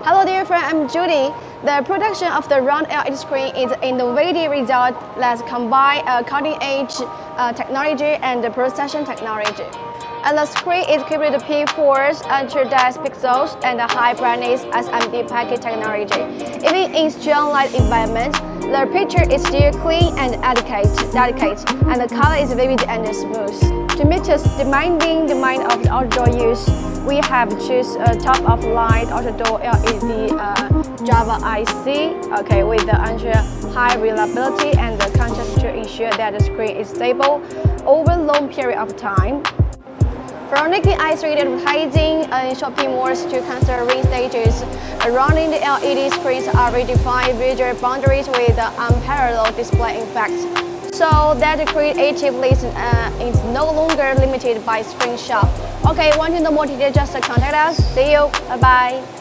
Hello dear friend, I'm Judy. The production of the round LED screen is an innovative result that combines cutting-edge technology and processing technology. And the screen is equipped with P4's ultra-dense pixels and high brightness SMD package technology. Even in strong light environment, the picture is still clean and delicate, and the color is vivid and smooth. To meet the demanding demand of the outdoor use, we have chosen a top-of-line outdoor LED Java IC, with the ultra high reliability and the contrast to ensure that the screen is stable over a long period of time. From making isolated advertising in shopping malls to considering stages, surrounding the LED screens are redefined visual boundaries with the unparalleled display effect. So that the creative license is no longer limited by screen shop. Okay, want to know more details, just contact us. See you. Bye-bye.